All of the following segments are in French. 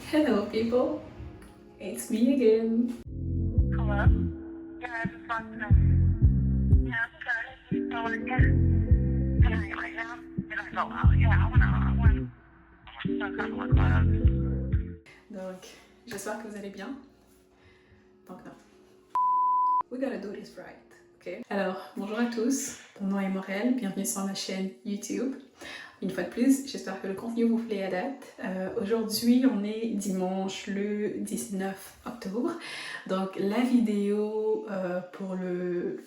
Hello, people. It's me again. Hello? Yeah, I just talked to them. Yeah, okay. So what again? Can I right now? Did I go out? Yeah, I went. I went to look like. Donc, j'espère que vous allez bien. Donc, non. We gotta do this right, ok? Alors, bonjour à tous. Mon nom est Morel. Bienvenue sur ma chaîne YouTube. Une fois de plus, j'espère que le contenu vous plaît à date. Aujourd'hui, on est dimanche le 19 octobre. Donc, la vidéo pour le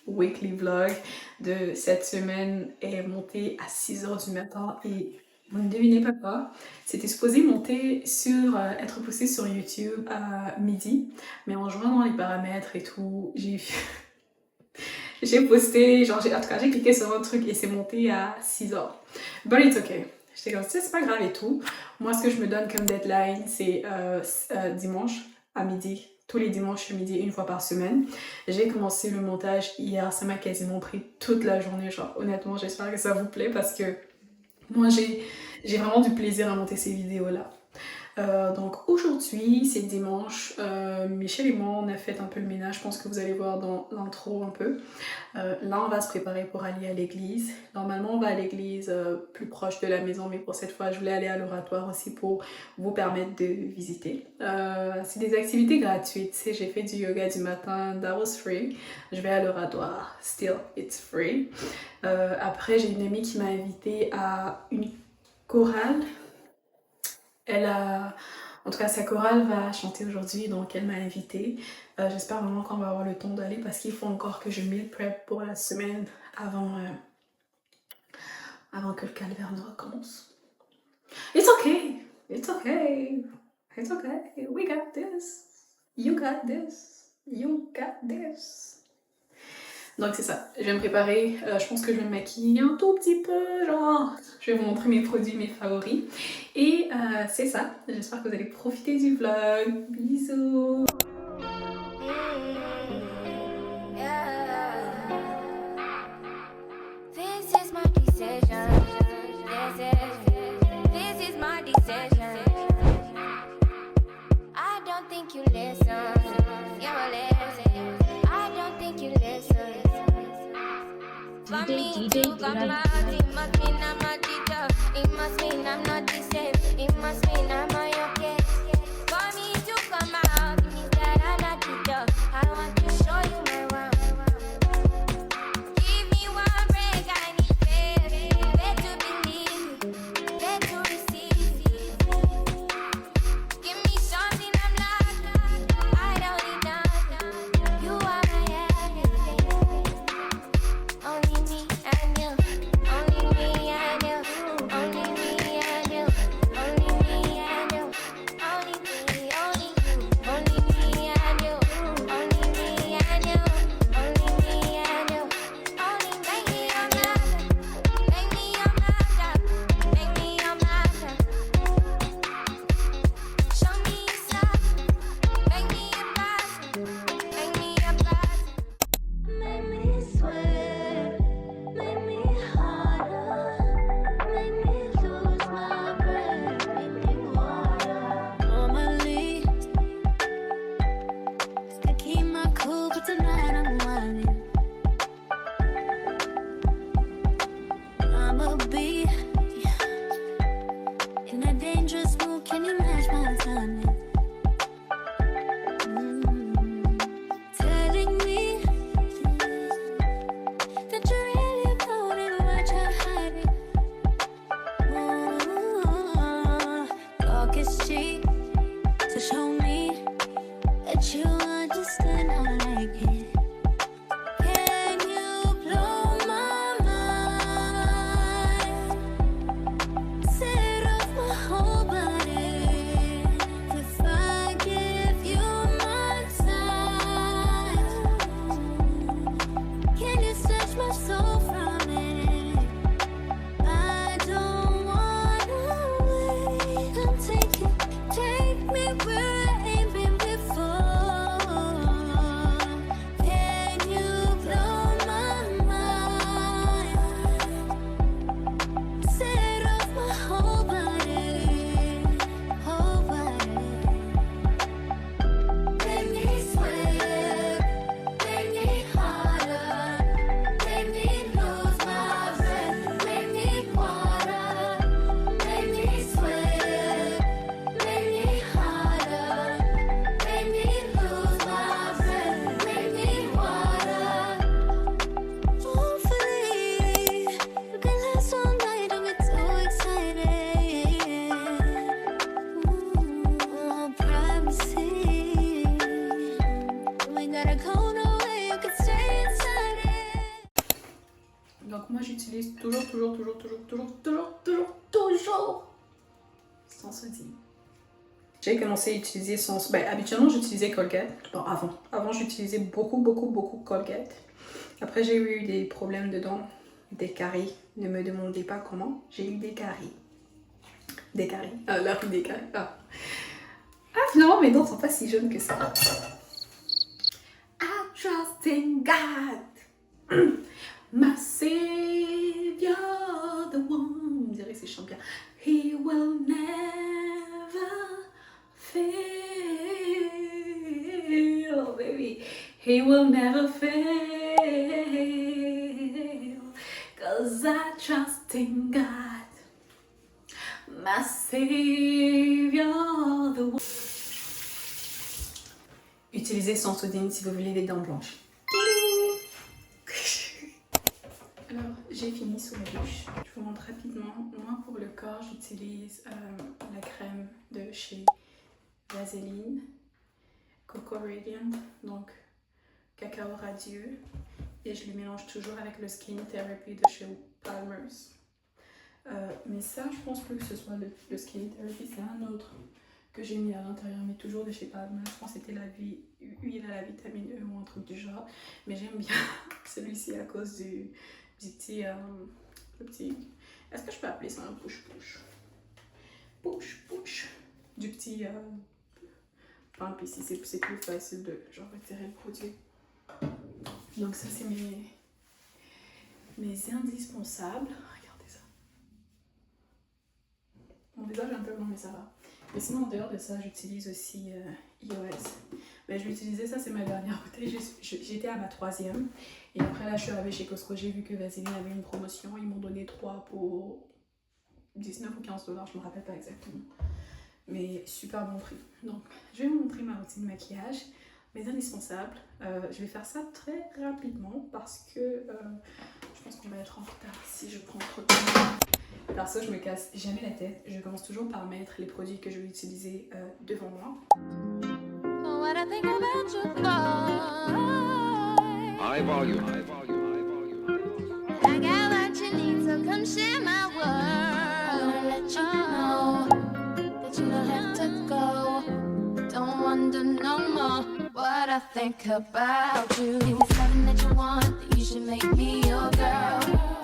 weekly vlog de cette semaine est montée à 6h du matin et vous ne devinez pas quoi. C'était supposé monter être posté sur YouTube à midi, mais en jouant dans les paramètres et tout, j'ai posté, genre, en tout cas, j'ai cliqué sur un truc et c'est monté à 6h. But it's okay. J'étais comme, c'est pas grave et tout. Moi, ce que je me donne comme deadline, c'est dimanche à midi. Tous les dimanches à midi, une fois par semaine. J'ai commencé le montage hier, ça m'a quasiment pris toute la journée. Genre, honnêtement, j'espère que ça vous plaît parce que moi, j'ai vraiment du plaisir à monter ces vidéos-là. Donc aujourd'hui, c'est dimanche, Michel et moi on a fait un peu le ménage, je pense que vous allez voir dans l'intro un peu. Là on va se préparer pour aller à l'église. Normalement on va à l'église plus proche de la maison, mais pour cette fois je voulais aller à l'oratoire aussi pour vous permettre de visiter. C'est des activités gratuites, tu sais, j'ai fait du yoga du matin, that was free. Je vais à l'oratoire, still it's free. Après j'ai une amie qui m'a invitée à une chorale. En tout cas, sa chorale va chanter aujourd'hui, donc elle m'a invitée. J'espère vraiment qu'on va avoir le temps d'aller parce qu'il faut encore que je meal prep pour la semaine avant que le calvaire ne recommence. It's okay, it's okay, it's okay. We got this. You got this. You got this. Donc c'est ça, je vais me préparer, je pense que je vais me maquiller un tout petit peu, genre, je vais vous montrer mes produits, mes favoris. Et c'est ça, j'espère que vous allez profiter du vlog, bisous. DJ, it must mean I'm a teacher. It must mean I'm not the same. It must mean I'm a okay. For me to come out, it means that I'm not the dog. I want to show you my wow. Give me one break, I need faith. Faith to believe, faith to receive. Give me something I'm not. I don't need none. You are my everything. Only me and you. Only me and you. Only me and you. Only me and you. Only me, only you. Only me and you. Only me and you. Only me and you. Only make me your master. Make me your master. Make me your master. Show me yourself. Make me your master. Make me your master. Make me sweat. Make me harder. Make me lose my breath. Make me water. Normally, still keep my cool, but tonight I'm whining. I'ma be in a dangerous mood. Can you match my timing? Telling me that you're really about it, what you're hiding. Talk is cheap, so show me that you understand how I like it. Can you blow my mind? Set off my whole body. If I give you my time, can you snatch my soul from it? I don't wanna wait. I'm taking toujours sans sodium. J'ai commencé à utiliser sans... Ben, habituellement, j'utilisais Colgate. Bon, avant j'utilisais beaucoup Colgate. Après, j'ai eu des problèmes de dents, des caries. Ne me demandez pas comment. J'ai eu des caries. Des caries. Ah, la rue des caries. Ah, finalement, mes dents sont pas si jaunes que ça. I trust in God. My Savior, the one. On dirait que c'est chant bien. He will never fail, baby. He will never fail. 'Cause I trust in God. My Savior, the one. Utilisez Sensodyne si vous voulez des dents blanches. Alors, j'ai fini sous la douche. Je vous montre rapidement. Moi, pour le corps, j'utilise la crème de chez Vaseline, Coco Radiant, donc cacao radieux. Et je le mélange toujours avec le Skin Therapy de chez Palmer's. Mais ça, je pense plus que ce soit le Skin Therapy, c'est un autre que j'ai mis à l'intérieur, mais toujours de chez Palmer's. Je pense que c'était huile à la vitamine E ou un truc du genre. Mais j'aime bien celui-ci à cause du petit... Est-ce que je peux appeler ça un push-push? Push-push. Du petit... pump ici, c'est plus facile de genre retirer le produit. Donc ça, c'est mes indispensables. Regardez ça. Mon visage est un peu blanc, mais ça va. Mais sinon, en dehors de ça, j'utilise aussi EOS. Mais je vais utiliser ça, c'est ma dernière bouteille. J'étais à ma 3e. Et après, là, je suis arrivée chez Costco. J'ai vu que Vaseline avait une promotion. Ils m'ont donné 3 pour 19 ou 15 $. Je me rappelle pas exactement. Mais super bon prix. Donc, je vais vous montrer ma routine de maquillage. Mes indispensables. Je vais faire ça très rapidement parce que je pense qu'on va être en retard si je prends trop de temps. Perso, je me casse jamais la tête. Je commence toujours par mettre les produits que je vais utiliser devant moi. What I think about you, boy. High volume. I got what you need, so come share my world. I wanna let you know that you don't have to go. Don't wonder no more what I think about you. If it's something that you want, then you should make me your girl,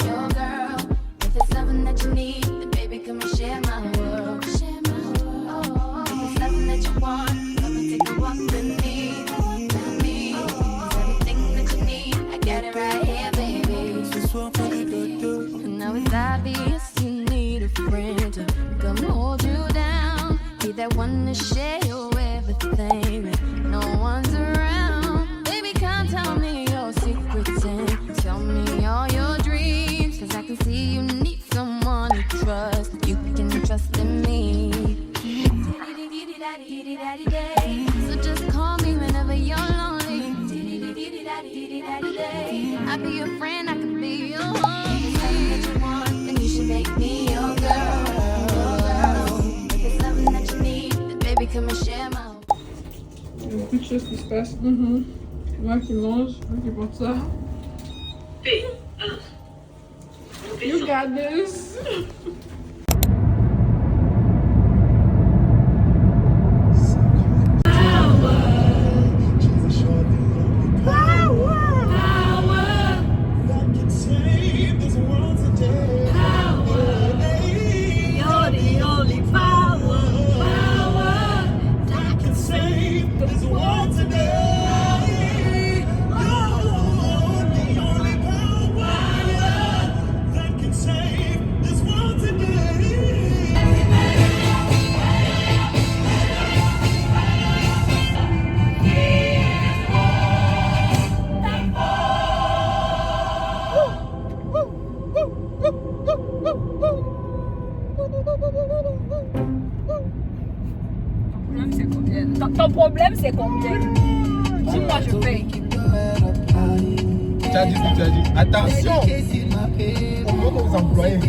your girl. If it's something that you need, then baby come and share my world, share my world. If it's something that you want, come and take a walk with me, with me. Cause everything that you need, I got it right here, baby. And now it's obvious you need a friend to come hold you down. Be that one to share your everything when no one's around. Baby, come tell me your secrets and tell me all your dreams. Cause I can see you need someone to trust. You can trust in me. So just call me whenever you're lonely. I'll be your friend, I can be your homie. If it's something that you want, then you should make me your girl. If it's something that you need, then baby come and share my. Il y a beaucoup de choses qui se passent. Moi qui mange, moi qui pense ça. You got this. Ton problème, c'est combien? Dis-moi, je paye. Tu as dit. Attention aux employés.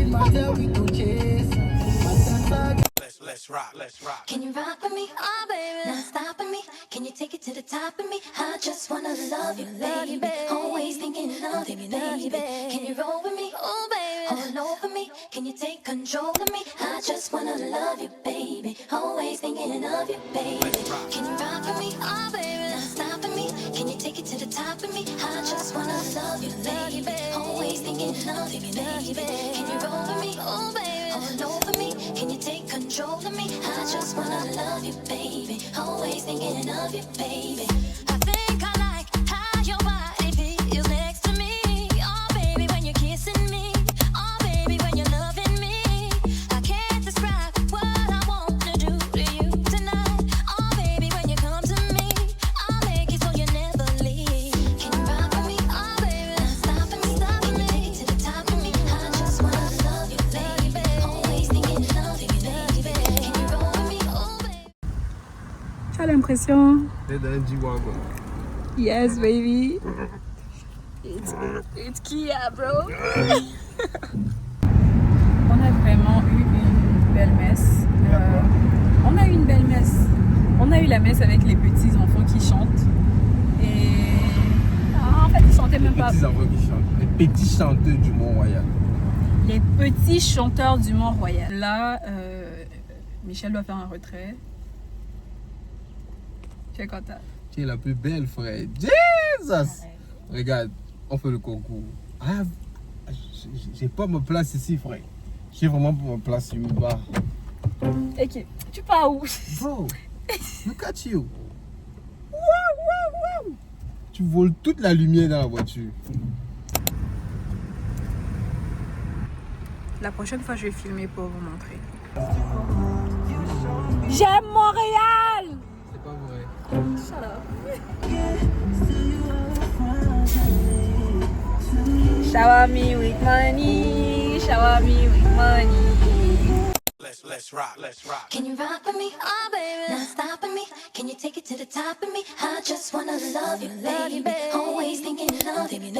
let's rock, let's rock. Can you rock with me? Oh, baby. Not stopping me. Can you take it to the top of me? I just wanna love you, baby. Always thinking of you, baby. Can you roll with me? Oh, baby. All over me. Can you take control of me? I just wanna love you, baby. Always thinking of you, baby. Can you rock with me? Oh, baby. Not stopping me. Can you take it to the top of me? I just wanna love you, baby. Always thinking of you, baby. Can you roll with me? Oh, baby. All over me. Can you take control of me? I just wanna love you, baby. Always thinking of you, baby. I think I like how your body feels next to me. Oh, baby, when you're kissing me. Oh, baby, when you're loving me. I can't describe what I wanna do to you tonight. Oh, baby, when you come to me, I'll make it so you never leave. Can you rock with me? Oh, baby, not stopping me. Can you take it to the top of me? I just wanna love you, baby. Always thinking of you, baby. Can you roll with me? Oh, baby. Tu as l'impression? T'es dans un G-Wagon. Yes, baby. It's Kia, bro. On a vraiment eu une belle messe. On a eu une belle messe. On a eu la messe avec les petits enfants qui chantent. Et en fait, ils chantaient même pas. Les petits enfants qui chantent. Les petits chanteurs du Mont-Royal. Les petits chanteurs du Mont-Royal. Là, Michel doit faire un retrait. Tu es content? Tu es la plus belle, frère. Jesus! Regarde, on fait le concours. Ah, j'ai pas ma place ici, frère. J'ai vraiment pas ma place sur le bas. Ok, tu pars où? Bro, look at you. Wow, wow, wow. Tu voles toute la lumière dans la voiture. La prochaine fois, je vais filmer pour vous montrer. J'aime Montréal! C'est pas vrai. Shut up. Shower me with money, shower me with money. Let's rock, let's rock. Can you rock with me? Oh, baby. Not stopping me. Can you take it to the top of me? I just wanna love you, baby. Always thinking of you, baby.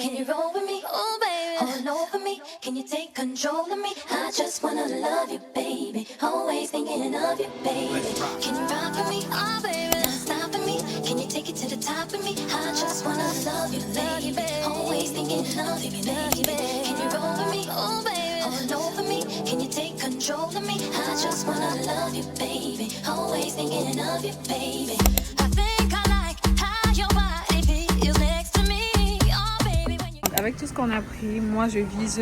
Can you roll with me? Oh, baby. All over me. Can you take control of me? I just wanna love you, baby. Always thinking of you, baby. Can you rock with me? Oh, baby. Not stopping me. Can you take it to the top of me? I just wanna love you, baby. Always thinking of you, baby. Can you roll with me? Oh, baby. All over me. Can you take control of me? I just wanna love you, baby. Always thinking of you, baby. I think I like how your body feels next to me. Oh, baby, when you... Avec tout ce qu'on a pris, moi je vise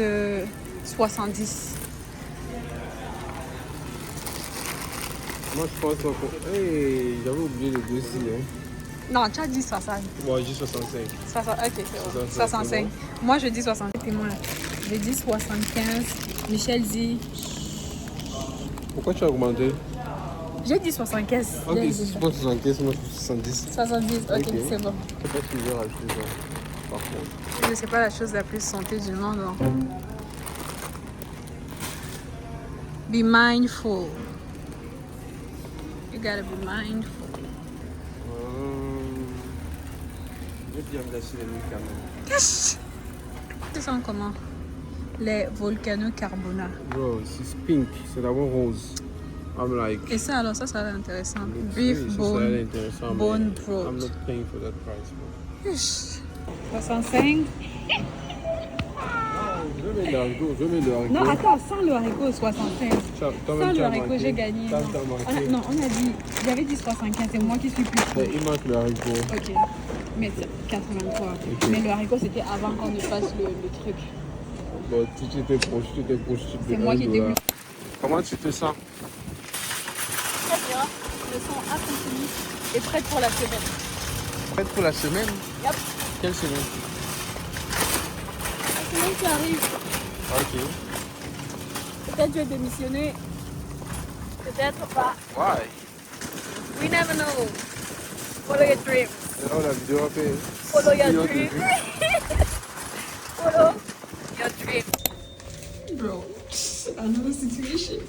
70. Moi, je pense qu'on... Hey, j'avais oublié le dossier. Hein. Non, tu as dit 60. Moi, j'ai 65. 60, ok, c'est bon. 65, 65. Moi je dis 60. Et moi, je dis 75. Michel dit... Pourquoi tu as augmenté? J'ai dit 75. Ok, si tu prends 75, moi je prends 70. 70, ok, c'est bon. Je sais pas si je vais rajouter ça. Par contre. Je sais pas la chose la plus santé du monde. Hein. Be mindful. You gotta be mindful. Je vais bien gâcher les nuits quand même. Qu'est-ce que ça comment? Les volcanocarbonats. Bro, c'est pink, c'est d'abord rose. I'm like... Et ça alors, ça a l'air intéressant. Beef Oui, ça, bone, ça a l'air intéressant, bone mais broth. I'm not paying for that price, bro. 65. Je veux mettre le haricot, je veux mettre le haricot. Non, attends, sans le haricot, 65. Sans le haricot, j'ai gagné. T'as Non. manqué. Non, on a dit, j'avais dit 75, c'est moi qui suis plus chaud. Mais il manque le haricot. Ok, mais c'est 83. Ok. Mais le haricot, c'était avant qu'on ne fasse le truc. Bon, tu étais proche, tu étais proche. C'est moi qui étais plus. Comment tu te sens? Très bien, je me sens accomplie et prête pour la semaine. Prête pour la semaine? Yep. Quelle semaine? La semaine qui arrive, Ok. peut-être je vais démissionner, peut-être pas. Why? We never know. Follow your dream. C'est là où la vidéo a fait. Follow your Vidéo dream. de vue. Follow your dream. Bro, another situation.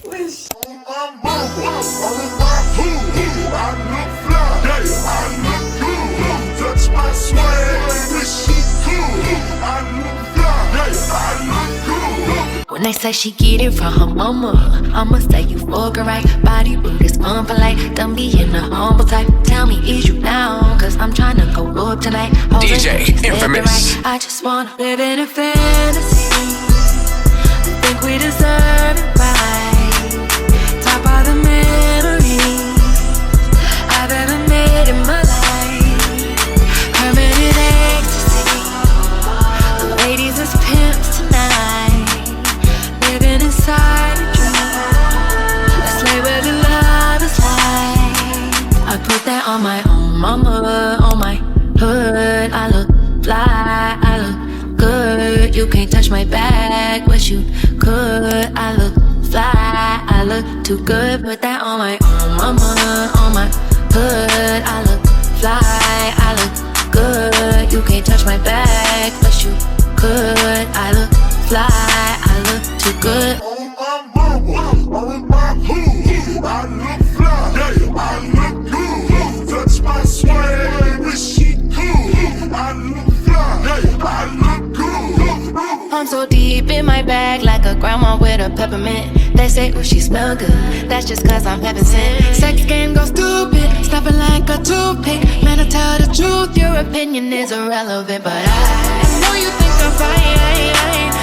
Wesh. Touch my swag, wish you could. I look fly. When they say she get it from her mama, I'ma say you fucking right. Body rude is unpolite. Don't be in the humble type. Tell me, is you down? Cause I'm tryna go up tonight. DJ Infamous. I just wanna live in a fantasy. I think we deserve it right. Top of the memories I've ever made in my life. Permanent ecstasy. The ladies is pimps tonight. Living inside a dream. Let's lay where the love is like. I put that on my own mama, on my hood. I look fly, I look good. You can't touch my bag, but you could. I look fly, I look too good. Put that on my own mama, on my hood. I look fly, I look good. You can't touch my bag, but you could. I look fly, I look too good. On my mama, on my hood, I look fly, yeah, I look good. Touch my swag, wish she could. I look fly, yeah, I look good. I'm so deep in my bag like a grandma with a peppermint. They say, oh, she smell good. That's just cause I'm heaven sent. Sex game go stupid, snapping like a toothpick. Man, I tell the truth, your opinion is irrelevant. But I know you think I'm fine.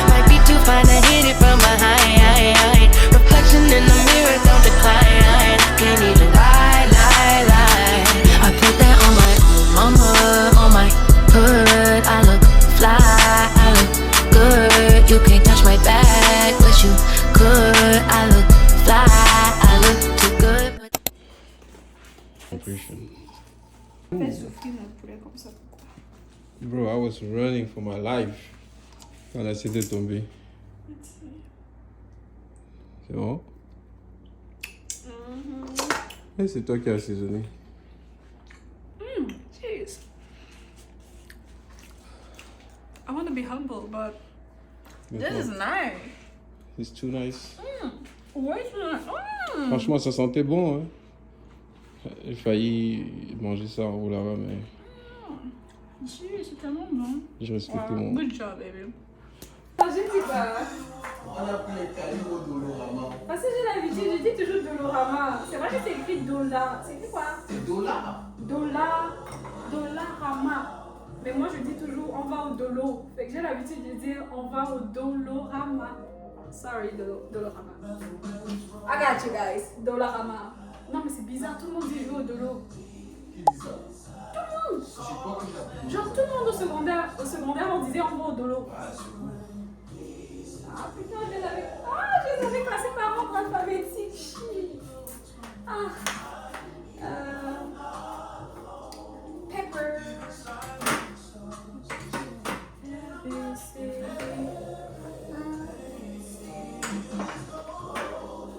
Might be too fine to hit it from behind. Reflection in the mirror, don't decline. I can't even lie. I put that on my mama, on my hood. I look fly, I look good. You can't touch my bag, but you could. I look fly, I look too good. Fais souffrir notre poulet comme ça. Bro, I was running for my life. Quand la de tomber. C'est bon? Et c'est toi qui as assaisonné. Jeez. I want to be humble, but this is nice. It's too nice. Ouais, c'est Franchement, ça sentait bon. Hein? J'ai failli manger ça en haut là-bas, mais c'est tellement bon. j'ai respecté Wow, mon. good job, baby. Je dis pas. On a pris les cailloux au Dolorama. Parce que j'ai l'habitude, je dis toujours Dolorama. C'est vrai que c'est écrit Dola. C'est écrit quoi? C'est Dollar. Dolarama. Mais moi je dis toujours on va au Dolo. Fait que j'ai l'habitude de dire on va au Dolorama. Sorry, Dolorama. I got you guys. Dolorama. Non mais c'est bizarre, tout le monde dit je vais au Dolo. Qui dit ça? Tout le monde. Je sais pas qui l'a dit. Genre tout le monde au secondaire on disait on va au Dolo. Ah putain, je les avais classés par ordre alphabétique. Shit. Pepper. A, B, C,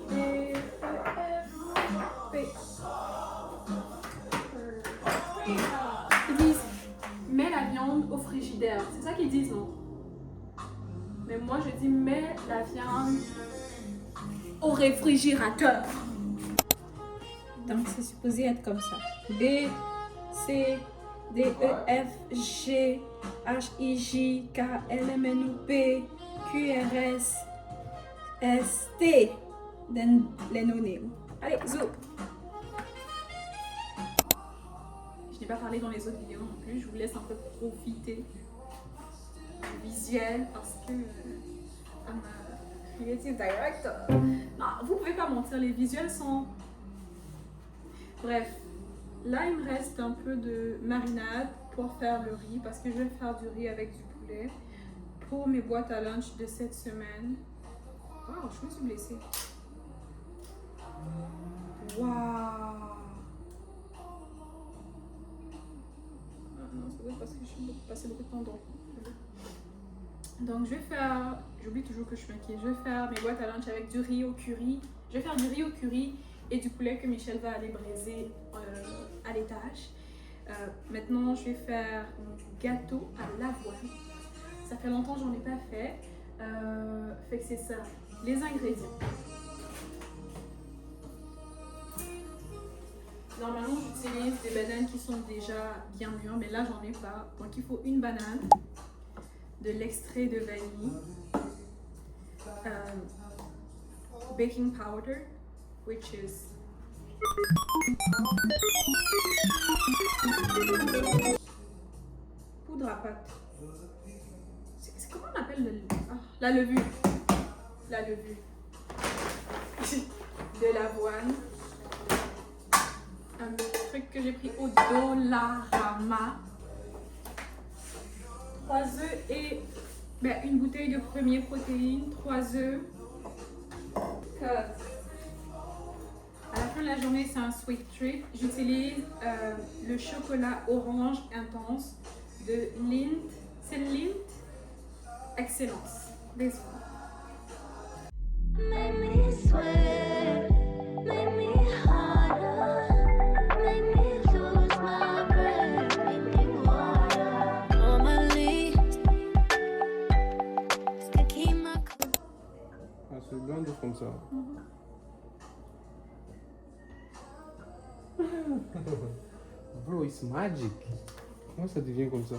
D, E, F, P. Ils disent mets la viande au frigidaire. C'est ça qu'ils disent, non? Mais moi je dis mets la viande au réfrigérateur. Donc c'est supposé être comme ça. B, C, D, E, F, G, H, I, J, K, L, M, N, O, P, Q, R, S, S, T. Then les no-names. Allez, zou. Je n'ai pas parlé dans les autres vidéos non plus. Je vous laisse un peu profiter du visuel parce que I'm a creative director. Non, vous pouvez pas mentir, les visuels sont... Bref, là il me reste un peu de marinade pour faire le riz parce que je vais faire du riz avec du poulet pour mes boîtes à lunch de cette semaine. Waouh, je me suis blessée. Waouh. Non, c'est vrai parce que je suis passé beaucoup de temps dans. Donc je vais faire, j'oublie toujours que je suis maquillée, je vais faire mes boîtes à lunch avec du riz au curry. Je vais faire du riz au curry et du poulet que Michel va aller braiser à l'étage. Maintenant je vais faire mon gâteau à l'avoine. Ça fait longtemps que j'en ai pas fait. Fait que c'est ça, les ingrédients. Normalement j'utilise des bananes qui sont déjà bien mûres, mais là j'en ai pas. Donc il faut une banane, de l'extrait de vanille, baking powder, which is poudre à pâte. Comment on appelle la levure? La levure. De l'avoine. Un truc que j'ai pris au Dollarama. 3 œufs et une bouteille de premier protéine. 3 œufs. À la fin de la journée, c'est un sweet treat. J'utilise le chocolat orange intense de Lindt. C'est Lindt Excellence. This one. Make me sweat, make me harder, make me lose my breath, make me water. Normally, to keep my Ah, c'est blonde comme ça. Bro, it's magic. Comment ça devient comme ça?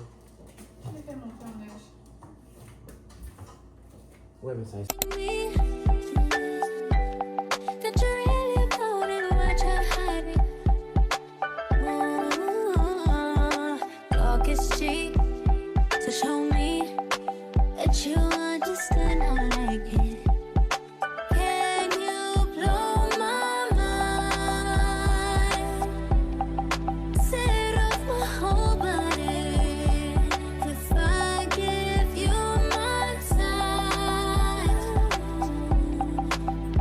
Je vais faire mon pain neige. Ouais, mais ça me that you really about it, what you're hiding. Talk is cheap, so show me that you understand how I like it. Can you blow my mind? Set off my whole body if I give you my time.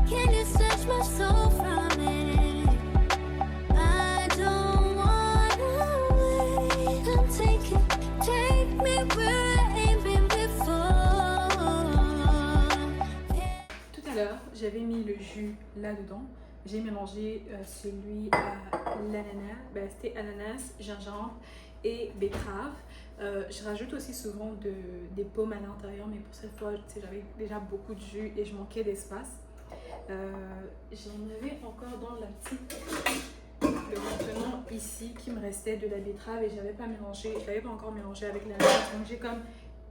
Can you snatch my soul from it? I don't wanna wait. Come take me where I ain't been before. Tout à l'heure, j'avais mis le jus là-dedans. J'ai mélangé celui à l'ananas. C'était ananas, gingembre et betterave. Je rajoute aussi souvent des pommes à l'intérieur, mais pour cette fois, j'avais déjà beaucoup de jus et je manquais d'espace. J'en avais encore dans la petite le contenant ici qui me restait de la betterave et je l'avais pas encore mélangé avec l'ananas. Donc j'ai comme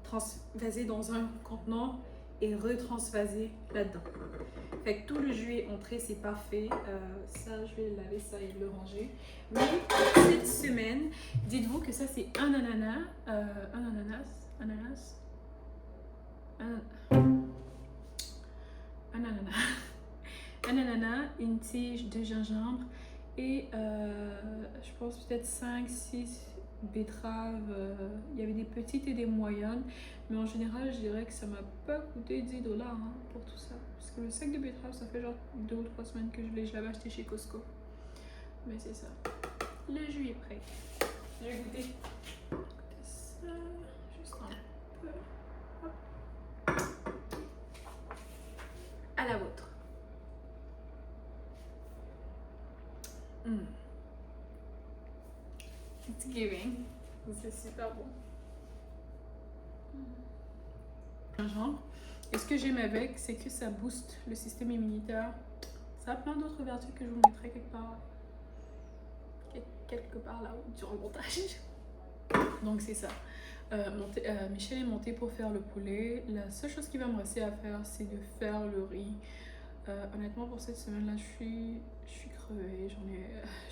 transvasé dans un contenant et retransvasé là-dedans. Fait que tout le jus est entré, c'est parfait. Ça, je vais laver ça et le ranger. Mais cette semaine, dites-vous que ça c'est un ananas, un ananas, une tige de gingembre et je pense peut-être 5-6 betteraves. Il y avait des petites et des moyennes, mais en général je dirais que ça m'a pas coûté 10 $ pour tout ça, parce que le sac de betteraves ça fait genre 2 ou 3 semaines que je l'avais acheté chez Costco. Mais c'est ça, le jus est prêt. Je vais goûter ça juste un peu. Hop. À la vôtre. It's giving. C'est super bon. Gingembre. Et ce que j'aime avec, c'est que ça booste le système immunitaire. Ça a plein d'autres vertus que je vous mettrai quelque part là-haut durant le montage. Donc c'est ça. Michel est monté pour faire le poulet. La seule chose qui va me rester à faire, c'est de faire le riz. Honnêtement, pour cette semaine-là, je suis crevée, je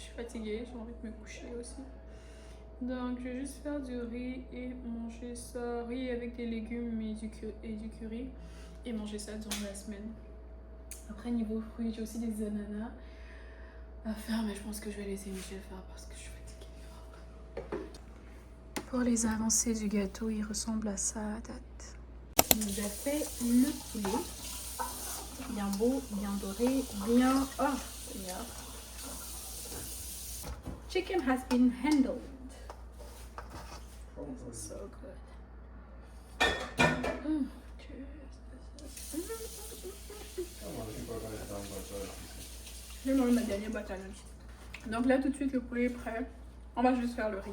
suis fatiguée, j'ai envie de me coucher aussi. Donc, je vais juste faire du riz et manger ça, riz avec des légumes et du curry, et manger ça durant la semaine. Après, niveau fruits, j'ai aussi des ananas à faire, mais je pense que je vais laisser Michel faire parce que je suis fatiguée. Pour les avancées du gâteau, il ressemble à ça à date. Il nous a fait le poulet. Bien beau, bien doré, bien... Oh, yeah. Chicken has been handled. So good. Je vais manger ma dernière boîte à lunch. Donc là, tout de suite, le poulet est prêt. On va juste faire le riz.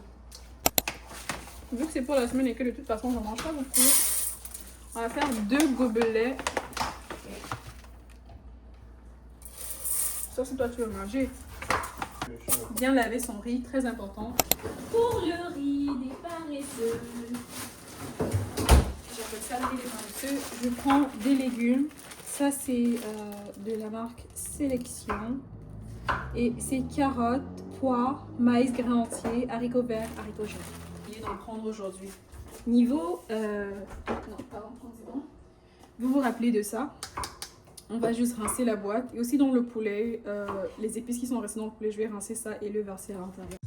Vu que c'est pour la semaine et que de toute façon, j'en mange pas beaucoup, on va faire 2 gobelets. Ça, c'est toi, tu veux manger. Bien laver son riz, très important. Pour le riz des paresseux. J'appelle ça le riz des paresseux. Je prends des légumes. Ça, c'est de la marque Sélection. Et c'est carottes, pois, maïs grain entier, haricots verts, haricots jaunes. Je vais d'en prendre aujourd'hui. Niveau... non, pardon, c'est bon. Vous vous rappelez de ça? On va juste rincer la boîte. Et aussi dans le poulet, les épices qui sont restées dans le poulet, je vais rincer ça et le verser à l'intérieur.